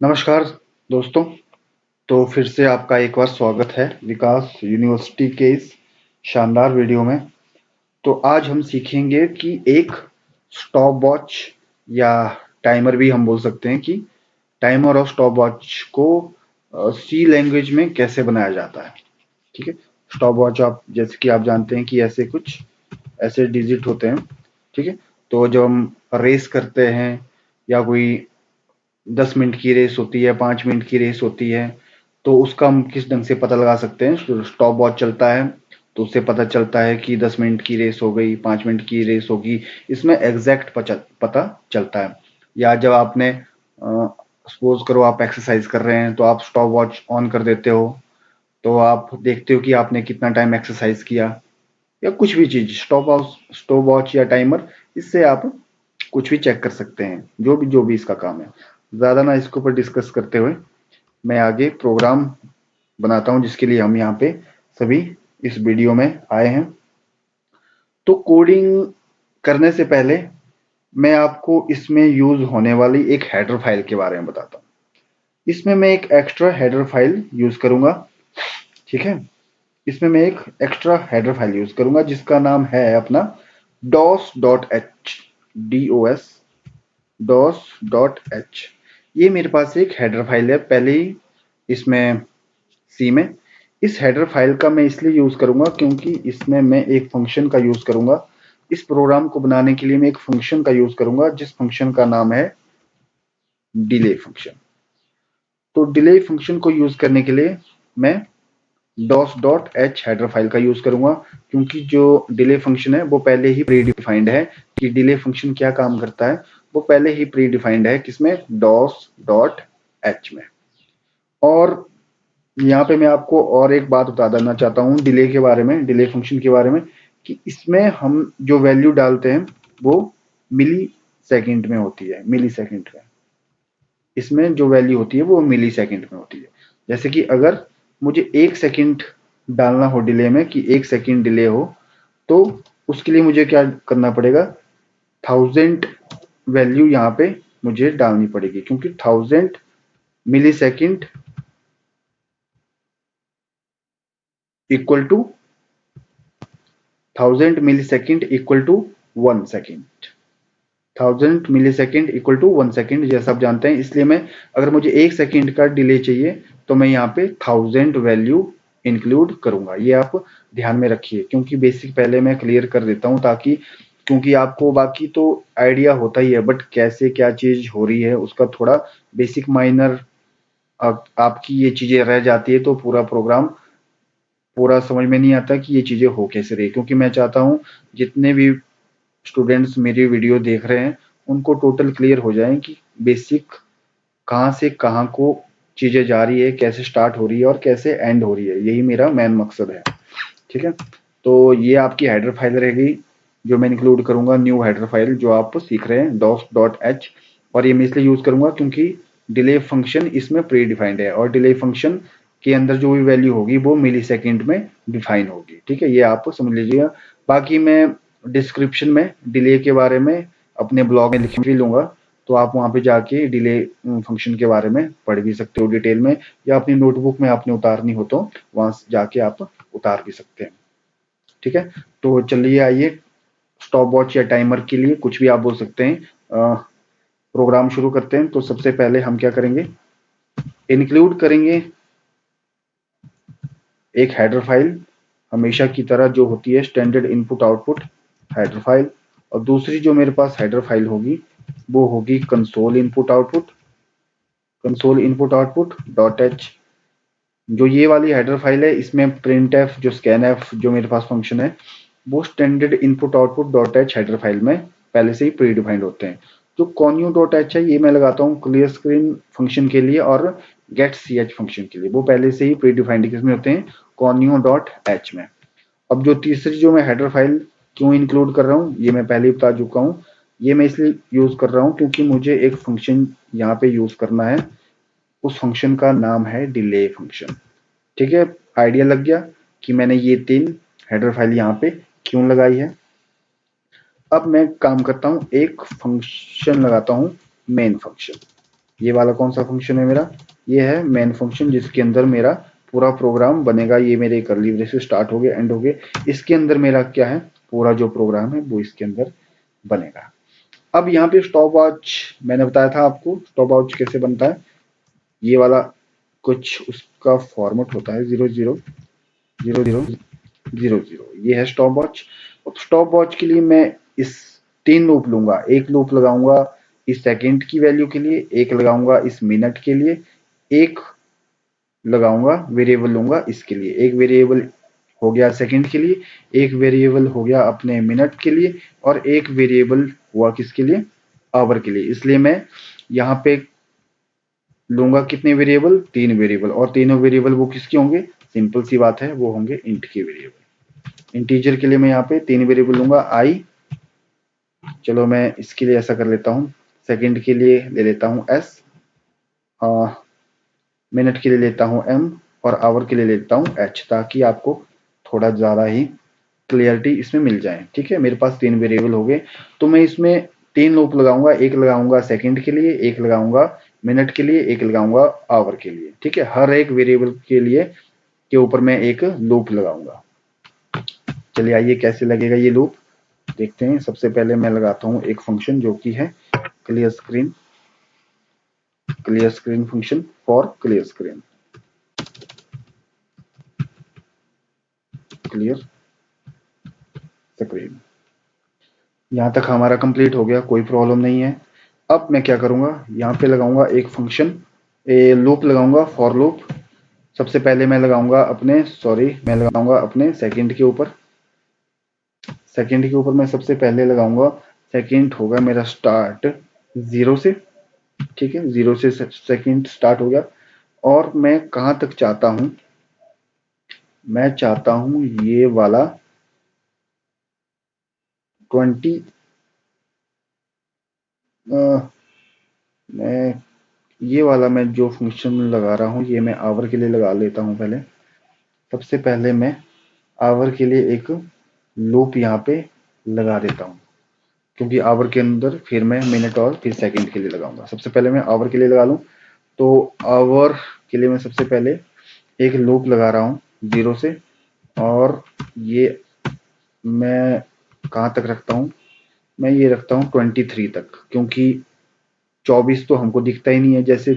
नमस्कार दोस्तों। तो फिर से आपका एक बार स्वागत है विकास यूनिवर्सिटी के इस शानदार वीडियो में। तो आज हम सीखेंगे कि एक स्टॉप वॉच या टाइमर भी हम बोल सकते हैं कि टाइमर और स्टॉप वॉच को सी लैंग्वेज में कैसे बनाया जाता है। ठीक है। स्टॉप वॉच आप जैसे कि आप जानते हैं कि ऐसे डिजिट होते हैं। ठीक है। तो जब हम रेस करते हैं या कोई 10 मिनट की रेस होती है, 5 मिनट की रेस होती है, तो उसका हम किस ढंग से पता लगा सकते हैं। स्टॉप वॉच चलता है तो उससे पता चलता है कि 10 मिनट की रेस हो गई, 5 मिनट की रेस होगी। इसमें एग्जैक्ट पता चलता है। या जब आपने सपोज करो आप एक्सरसाइज कर रहे हैं तो आप स्टॉप वॉच ऑन कर देते हो, तो आप देखते हो कि आपने कितना टाइम एक्सरसाइज किया या कुछ भी चीज। स्टॉप वॉच या टाइमर, इससे आप कुछ भी चेक कर सकते हैं, जो भी इसका काम है। ज्यादा ना इसके ऊपर डिस्कस करते हुए मैं आगे प्रोग्राम बनाता हूं जिसके लिए हम यहाँ पे सभी इस वीडियो में आए हैं। तो कोडिंग करने से पहले मैं आपको इसमें यूज होने वाली एक हेडर फाइल के बारे में बताता हूँ। इसमें मैं एक एक्स्ट्रा हेडर फाइल यूज करूंगा। ठीक है। इसमें मैं एक एक्स्ट्रा हेडर फाइल यूज करूंगा जिसका नाम है अपना dos.h, DOS dos.h। ये मेरे पास एक हेडर फाइल है पहले ही इसमें सी में। इस हेडर फाइल का मैं इसलिए यूज करूंगा क्योंकि इसमें मैं एक फंक्शन का यूज करूंगा। इस प्रोग्राम को बनाने के लिए मैं एक फंक्शन का यूज करूंगा जिस फंक्शन का नाम है डिले फंक्शन। तो डिले फंक्शन को यूज करने के लिए मैं dos.h हेडर फाइल का यूज करूंगा, क्योंकि जो डिले फंक्शन है वो पहले ही प्री डिफाइंड है कि डिले फंक्शन क्या काम करता है। वो पहले ही प्री डिफाइंड है किसमें, dos.h में। और यहाँ पे मैं आपको और एक बात बता देना चाहता हूँ डिले के बारे में, डिले फंक्शन के बारे में, कि इसमें हम जो वैल्यू डालते हैं वो मिली सेकेंड में होती है। मिली सेकेंड में इसमें जो वैल्यू होती है वो मिली सेकेंड में होती है। जैसे कि अगर मुझे 1 सेकेंड डालना हो डिले में, कि 1 सेकेंड डिले हो, तो उसके लिए मुझे क्या करना पड़ेगा, 1000 वैल्यू यहाँ पे मुझे डालनी पड़ेगी, क्योंकि 1000 millisecond equal to 1000 millisecond equal to 1 second. 1000 millisecond equal to 1 second जैसा आप जानते हैं। इसलिए मैं, अगर मुझे 1 सेकेंड का डिले चाहिए तो मैं यहाँ पे 1000 वैल्यू इंक्लूड करूंगा। ये आप ध्यान में रखिए, क्योंकि बेसिक पहले मैं क्लियर कर देता हूँ, ताकि, क्योंकि आपको बाकी तो आइडिया होता ही है, बट कैसे क्या चीज हो रही है उसका थोड़ा बेसिक माइनर आपकी ये चीजें रह जाती है, तो पूरा प्रोग्राम पूरा समझ में नहीं आता कि ये चीजें हो कैसे रही। क्योंकि मैं चाहता हूँ जितने भी स्टूडेंट्स मेरी वीडियो देख रहे हैं उनको टोटल क्लियर हो जाए कि बेसिक कहाँ से कहाँ को चीजें जा रही है, कैसे स्टार्ट हो रही है और कैसे एंड हो रही है। यही मेरा मेन मकसद है। ठीक है। तो ये आपकी हेडर फाइल रहेगी जो मैं इंक्लूड करूंगा, न्यू हेडर फाइल जो आप सीख रहे हैं dos.h। और ये मैं इसलिए यूज करूंगा क्योंकि डिले फंक्शन इसमें प्री डिफाइंड है, और डिले फंक्शन के अंदर जो भी वैल्यू होगी वो मिली सेकेंड में डिफाइन होगी। ठीक है, ये आप समझ लीजिएगा। बाकी मैं डिस्क्रिप्शन में डिले के बारे में अपने ब्लॉग में लिख भी लूंगा, तो आप वहां पे जाके डिले फंक्शन के बारे में पढ़ भी सकते हो डिटेल में, या अपनी नोटबुक में आपने उतारनी हो तो वहां जाके आप उतार भी सकते हैं। ठीक है। तो चलिए आइए, स्टॉप वॉच या टाइमर के लिए कुछ भी आप बोल सकते हैं, प्रोग्राम शुरू करते हैं। तो सबसे पहले हम क्या करेंगे, इंक्लूड करेंगे एक हेडर फाइल, हमेशा की तरह जो होती है standard input output header file. और दूसरी जो मेरे पास हेडर फाइल होगी वो होगी console input output dot H. जो ये वाली हेडर फाइल है इसमें प्रिंट एफ, जो स्कैन एफ जो मेरे पास फंक्शन है, वो standard input output dot H header file में पहले से ही प्री डिफाइंड होते हैं। जो कॉन्यू डॉट एच है ये मैं लगाता हूँ क्लियर स्क्रीन फंक्शन के लिए और गेट सी एच फंक्शन के लिए। वो पहले से ही प्री डिफाइंड किसमें होते हैं, कॉन्यू डॉट एच में। अब जो तीसरी जो मैं हेडर फाइल क्यों इंक्लूड कर रहा हूँ ये मैं पहले ही बता चुका हूँ। ये मैं इसलिए यूज कर रहा हूँ क्योंकि मुझे एक फंक्शन यहाँ पे यूज करना है, उस फंक्शन का नाम है डिले फंक्शन। ठीक है, आइडिया लग गया कि मैंने ये 3 हेडर फाइल यहाँ पे क्यों लगाई है। अब मैं काम करता हूँ, एक फंक्शन लगाता हूँ, मेन फंक्शन। ये वाला कौन सा फंक्शन है मेरा, ये है मेन फंक्शन जिसके अंदर मेरा पूरा प्रोग्राम बनेगा। ये मेरे कर्ली ब्रेसेस स्टार्ट हो गए एंड हो गए, इसके अंदर मेरा क्या है, पूरा जो प्रोग्राम है वो इसके अंदर बनेगा। अब यहाँ पे स्टॉप वॉच मैंने बताया था आपको, स्टॉप वॉच कैसे बनता है। ये वाला कुछ उसका फॉर्मेट होता है 000000, ये है स्टॉप वॉच। स्टॉप वॉच के लिए मैं इस 3 लूप लूंगा, एक लूप लगाऊंगा इस सेकंड की वैल्यू के लिए, एक लगाऊंगा इस मिनट के लिए, एक लगाऊंगा वेरिएबल लूंगा इसके लिए। एक वेरिएबल हो गया सेकंड के लिए, एक वेरिएबल हो गया अपने मिनट के लिए, और एक वेरिएबल हुआ किसके लिए, आवर के लिए। इसलिए मैं यहाँ पे लूंगा कितने वेरिएबल, 3 वेरिएबल, और तीनों वेरिएबल वो किसके होंगे, सिंपल सी बात है, वो होंगे इंट के वेरिएबल। इंटीजर के लिए मैं यहाँ पे 3 वेरिएबल लूंगा आई, चलो मैं इसके लिए ऐसा कर लेता हूँ, सेकंड के लिए ले लेता हूँ एस, मिनट के लिए लेता हूँ एम, और आवर के लिए लेता हूँ एच, ताकि आपको थोड़ा ज़्यादा ही क्लियरिटी इसमें मिल जाए। ठीक है, मेरे पास 3 वेरिएबल हो गए, तो मैं इसमें 3 लूप लगाऊंगा, एक लगाऊंगा सेकंड के लिए, एक लगाऊंगा मिनट के लिए, एक लगाऊंगा आवर के लिए। ठीक है, हर एक वेरिएबल के लिए के ऊपर मैं एक लूप लगाऊंगा। चलिए आइए कैसे लगेगा ये लूप देखते हैं। सबसे पहले मैं लगाता हूँ एक फंक्शन जो कि है clear screen, clear screen function for clear screen, clear screen. यहाँ तक हमारा कंप्लीट हो गया, कोई प्रॉब्लम नहीं है। अब मैं क्या करूँगा, यहाँ पे लगाऊंगा एक फंक्शन, लूप लगाऊंगा, फॉर लूप। सबसे पहले मैं लगाऊंगा अपने, सॉरी मैं लगाऊंगा अपने सेकंड के ऊपर, सेकंड के ऊपर मैं सबसे पहले लगाऊंगा, सेकंड होगा मेरा स्टार्ट 0 से। ठीक है, 0 से सेकंड स्टार्ट हो गया, और मैं कहाँ तक चाहता हूँ, मैं चाहता हूँ ये वाला 20, मैं ये वाला मैं जो फंक्शन लगा रहा हूँ ये मैं आवर के लिए लगा लेता हूँ पहले। सबसे पहले मैं आवर के लिए एक लूप यहाँ पे लगा देता हूँ, क्योंकि आवर के अंदर फिर मैं मिनट और फिर सेकंड के लिए लगाऊंगा। सबसे पहले मैं आवर के लिए लगा लूँ, तो आवर के लिए मैं सबसे पहले एक लूप लगा रहा हूँ 0 से, और ये मैं कहाँ तक रखता हूँ, मैं ये रखता हूँ 23 तक, क्योंकि 24 तो हमको दिखता ही नहीं है। जैसे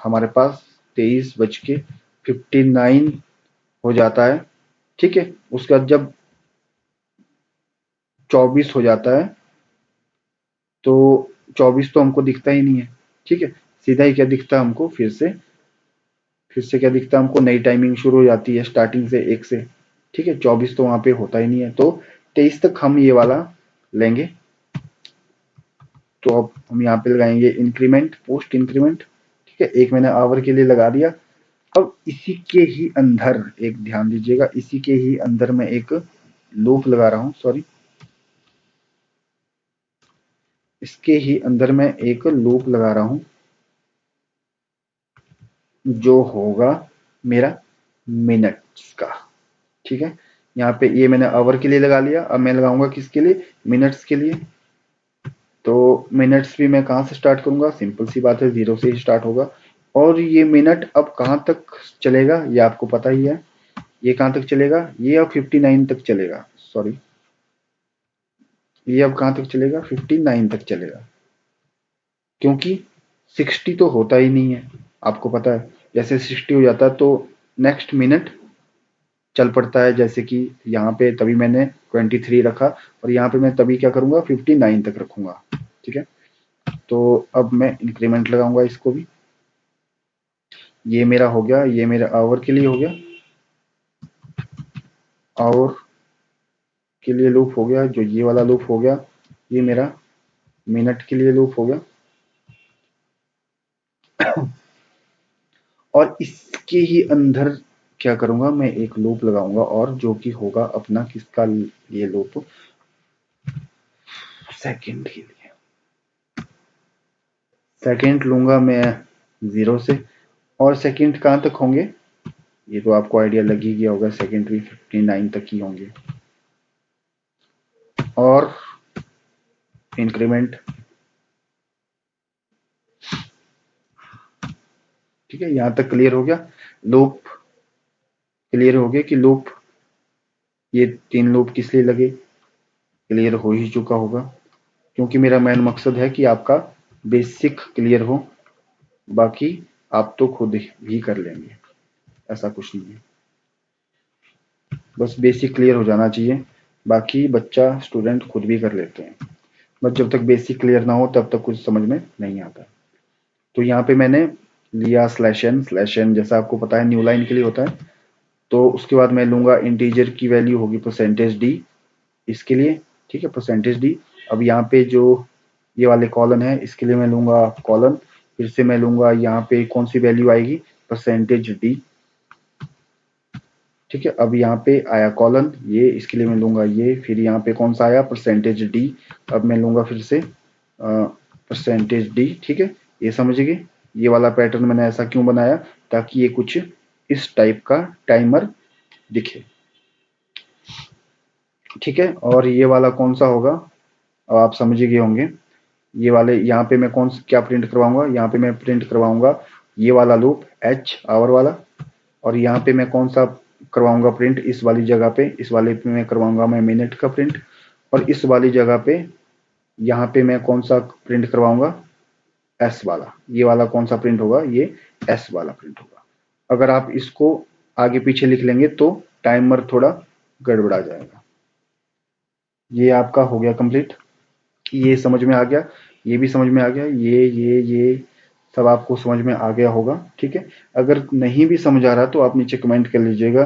हमारे पास 23:59 हो जाता है। ठीक है, उसके बाद जब 24 हो जाता है तो 24 तो हमको दिखता ही नहीं है। ठीक है, सीधा ही क्या दिखता है हमको, फिर से क्या दिखता है हमको, नई टाइमिंग शुरू हो जाती है स्टार्टिंग से 1 से। ठीक है, 24 तो वहां पे होता ही नहीं है, तो 23 तक हम ये वाला लेंगे। तो अब हम यहाँ पे लगाएंगे इंक्रीमेंट, पोस्ट इंक्रीमेंट। ठीक है, एक मैंने आवर के लिए लगा दिया। अब इसी के ही अंदर एक ध्यान दीजिएगा, इसी के ही अंदर मैं एक लूप लगा रहा हूँ, सॉरी इसके ही अंदर मैं एक लूप लगा रहा हूँ जो होगा मेरा मिनट्स का। ठीक है, यहाँ पे ये मैंने आवर के लिए लगा लिया, अब मैं लगाऊंगा किसके लिए, मिनट्स के लिए। तो मिनट्स भी मैं कहाँ से स्टार्ट करूंगा, सिंपल सी बात है 0 से ही स्टार्ट होगा। और ये मिनट अब कहाँ तक चलेगा ये आपको पता ही है, ये कहाँ तक चलेगा, ये अब 59 तक चलेगा, सॉरी ये अब कहाँ तक चलेगा, 59 तक चलेगा, क्योंकि 60 तो होता ही नहीं है, आपको पता है। जैसे 60 हो जाता है तो नेक्स्ट मिनट चल पड़ता है, जैसे कि यहाँ पे तभी मैंने 23 रखा, और यहाँ पे मैं तभी क्या करूंगा 59 तक रखूंगा। ठीक है, तो अब मैं इंक्रीमेंट लगाऊंगा इसको भी। ये मेरा हो गया, ये मेरे आवर के लिए हो गया, आवर के लिए लूप हो गया, जो ये वाला लूप हो गया ये मेरा मिनट के लिए लूप हो गया। और इसके ही अंदर क्या करूंगा, मैं एक लूप लगाऊंगा, और जो कि होगा अपना किसका, ये लूप सेकंड के लिए। सेकंड लूंगा मैं 0 से, और सेकंड कहाँ तक होंगे ये तो आपको आइडिया लग ही गया होगा, सेकंड भी 59 तक ही होंगे। और इंक्रीमेंट ठीक है, यहाँ तक क्लियर हो गया। लूप क्लियर हो गया कि लूप, ये 3 लूप किस लिए लगे, क्लियर हो ही चुका होगा, क्योंकि मेरा मेन मकसद है कि आपका बेसिक क्लियर हो, बाकी आप तो खुद भी कर लेंगे, ऐसा कुछ नहीं है, बस बेसिक क्लियर हो जाना चाहिए, बाकी बच्चा स्टूडेंट खुद भी कर लेते हैं, बस जब तक बेसिक क्लियर ना हो तब तक कुछ समझ में नहीं आता। तो यहाँ पे मैंने लिया स्लैश एन जैसा आपको पता है न्यू लाइन के लिए होता है। तो उसके बाद मैं लूंगा इंटीजर की वैल्यू होगी परसेंटेज डी इसके लिए, ठीक है, परसेंटेज डी। अब यहाँ पे जो ये वाले कॉलन है इसके लिए मैं लूंगा कॉलन, फिर से मैं लूंगा यहाँ पे कौन सी वैल्यू आएगी, परसेंटेज डी, ठीक है। अब यहाँ पे आया कॉलन, ये इसके लिए मैं लूंगा ये, फिर यहाँ पे कौन सा आया, परसेंटेज डी, अब मैं लूंगा फिर से परसेंटेज डी, ठीक है। ये समझ गए, ये वाला पैटर्न मैंने ऐसा क्यों बनाया, ताकि ये कुछ इस टाइप का टाइमर दिखे, ठीक है। और ये वाला कौन सा होगा, अब आप समझ गए होंगे, ये वाले यहाँ पे मैं कौन क्या प्रिंट करवाऊंगा, यहाँ पे मैं प्रिंट करवाऊंगा ये वाला लूप एच आवर वाला, और यहाँ पे मैं कौन सा करवाऊंगा प्रिंट, इस वाली जगह पे, इस वाले पे मैं करवाऊंगा मैं मिनट का प्रिंट, और इस वाली जगह पे यहाँ पे मैं कौन सा प्रिंट करवाऊंगा, एस वाला, ये वाला कौन सा प्रिंट होगा, ये एस वाला प्रिंट होगा। अगर आप इसको आगे पीछे लिख लेंगे तो टाइमर थोड़ा गड़बड़ा जाएगा। ये आपका हो गया कंप्लीट, ये समझ में आ गया, ये भी समझ में आ गया, ये सब आपको समझ में आ गया होगा, ठीक है। अगर नहीं भी समझ आ रहा तो आप नीचे कमेंट कर लीजिएगा,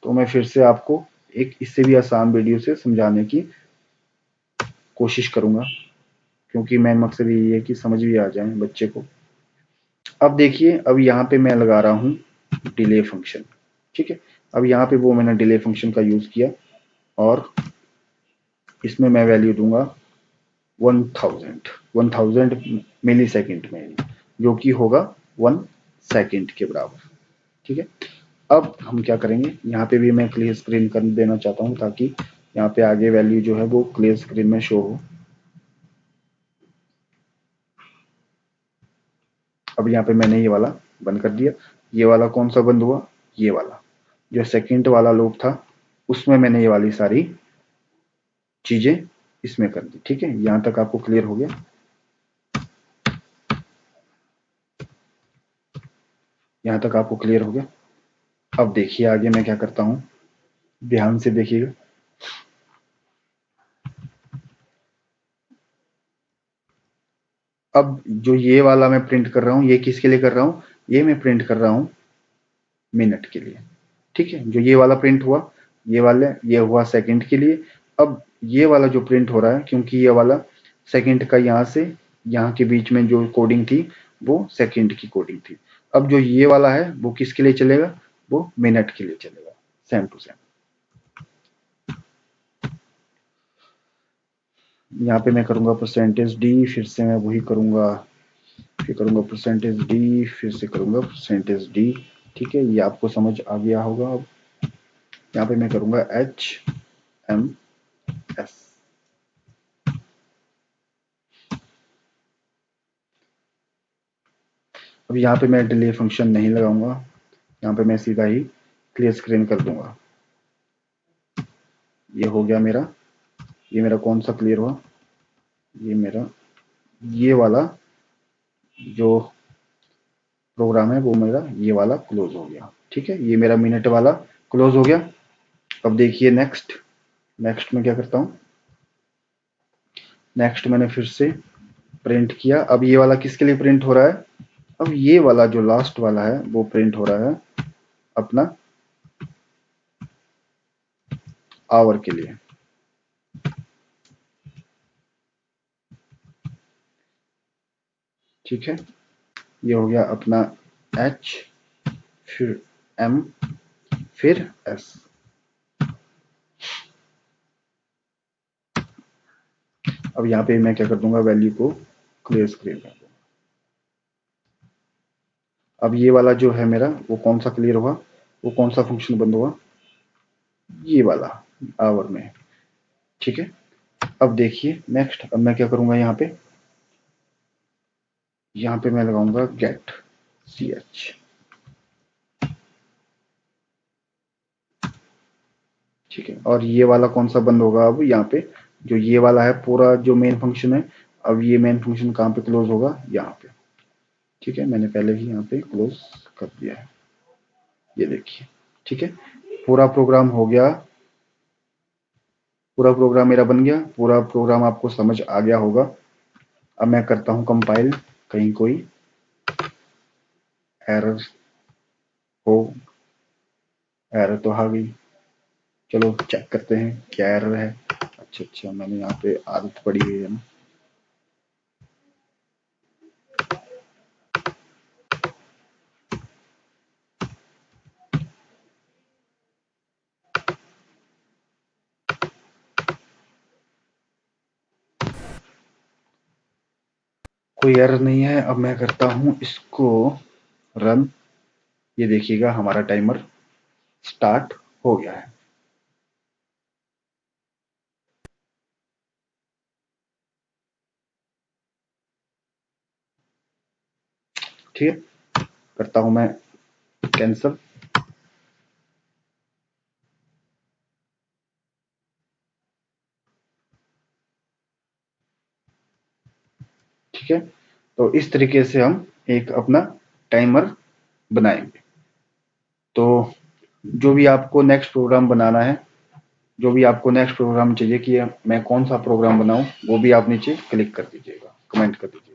तो मैं फिर से आपको एक इससे भी आसान वीडियो से समझाने की कोशिश करूंगा, क्योंकि मेन मकसद ये है कि समझ भी आ जाए बच्चे को। अब देखिए, अब यहाँ पे मैं लगा रहा हूँ डिले फंक्शन, ठीक है। अब यहाँ पे वो मैंने डिले फंक्शन का यूज किया, और इसमें मैं वैल्यू दूंगा 1000 मिली सेकेंड में, जो कि होगा 1 सेकेंड के बराबर, ठीक है। अब हम क्या करेंगे, यहाँ पे भी मैं क्लियर स्क्रीन कर देना चाहता हूँ, ताकि यहाँ पे आगे वैल्यू जो है वो क्लियर स्क्रीन में शो हो। अब यहाँ पे मैंने ये वाला बंद कर दिया, ये वाला कौन सा बंद हुआ, ये वाला जो सेकंड वाला लूप था उसमें मैंने ये वाली सारी चीजें इसमें कर दी, ठीक है। यहां तक आपको क्लियर हो गया। यहां तक आपको क्लियर हो गया। अब देखिए आगे मैं क्या करता हूं, ध्यान से देखिएगा। अब जो ये वाला मैं प्रिंट कर रहा हूं, ये किसके लिए कर रहा हूं, ये मैं प्रिंट कर रहा हूं मिनट के लिए, ठीक है। जो ये वाला प्रिंट हुआ, ये वाले ये हुआ सेकंड के लिए। अब ये वाला जो प्रिंट हो रहा है, क्योंकि ये वाला सेकंड का यहाँ से यहाँ के बीच में जो कोडिंग थी वो सेकंड की कोडिंग थी। अब जो ये वाला है वो किसके लिए चलेगा, वो मिनट के लिए चलेगा, सेम टू सेम। यहाँ पे मैं करूंगा परसेंटेज डी, फिर से मैं वही करूंगा, फिर करूंगा परसेंटेज डी, फिर से करूंगा परसेंटेज डी, ठीक है। ये आपको समझ आ गया होगा। अब यहाँ पे मैं करूंगा एच एम एस। अब यहाँ पे मैं डिले फंक्शन नहीं लगाऊंगा, यहाँ पे मैं सीधा ही क्लियर स्क्रीन कर दूंगा। ये हो गया मेरा, ये मेरा कौन सा क्लियर हुआ, ये मेरा ये वाला जो प्रोग्राम है वो मेरा ये वाला क्लोज हो गया, ठीक है। ये मेरा मिनट वाला क्लोज हो गया। अब देखिए नेक्स्ट, नेक्स्ट में क्या करता हूँ, नेक्स्ट मैंने फिर से प्रिंट किया। अब ये वाला किसके लिए प्रिंट हो रहा है, अब ये वाला जो लास्ट वाला है वो प्रिंट हो रहा है अपना आवर के लिए, ठीक है। ये हो गया अपना एच, फिर एम, फिर एस। अब यहाँ पे मैं क्या कर दूंगा, वैल्यू को क्लियर स्क्रीन कर दूंगा। अब ये वाला जो है मेरा वो कौन सा क्लियर हुआ, वो कौन सा फंक्शन बंद हुआ, ये वाला आवर में, ठीक है। अब देखिए नेक्स्ट, अब मैं क्या करूंगा, यहाँ पे मैं लगाऊंगा गेट सी एच, ठीक है। और ये वाला कौन सा बंद होगा, अब यहाँ पे जो ये वाला है पूरा जो मेन फंक्शन है, अब ये मेन फंक्शन कहाँ पे क्लोज होगा, यहाँ पे। ठीक है, मैंने पहले ही यहाँ पे क्लोज कर दिया है, ये देखिए। ठीक है, पूरा प्रोग्राम हो गया, पूरा प्रोग्राम मेरा बन गया, पूरा प्रोग्राम आपको समझ आ गया होगा। अब मैं करता हूँ कंपाइल, कहीं कोई एरर हो। एरर तो आ गई, चलो चेक करते हैं क्या एरर है। अच्छा, मैंने यहाँ पे आदत पड़ी हुई है ना। कोई एरर नहीं है। अब मैं करता हूँ इसको रन। ये देखिएगा हमारा टाइमर स्टार्ट हो गया है। ठीक है, करता हूं मैं कैंसिल। ठीक है, तो इस तरीके से हम एक अपना टाइमर बनाएंगे। तो जो भी आपको नेक्स्ट प्रोग्राम बनाना है, जो भी आपको नेक्स्ट प्रोग्राम चाहिए कि मैं कौन सा प्रोग्राम बनाऊं, वो भी आप नीचे क्लिक कर दीजिएगा, कमेंट कर दीजिएगा।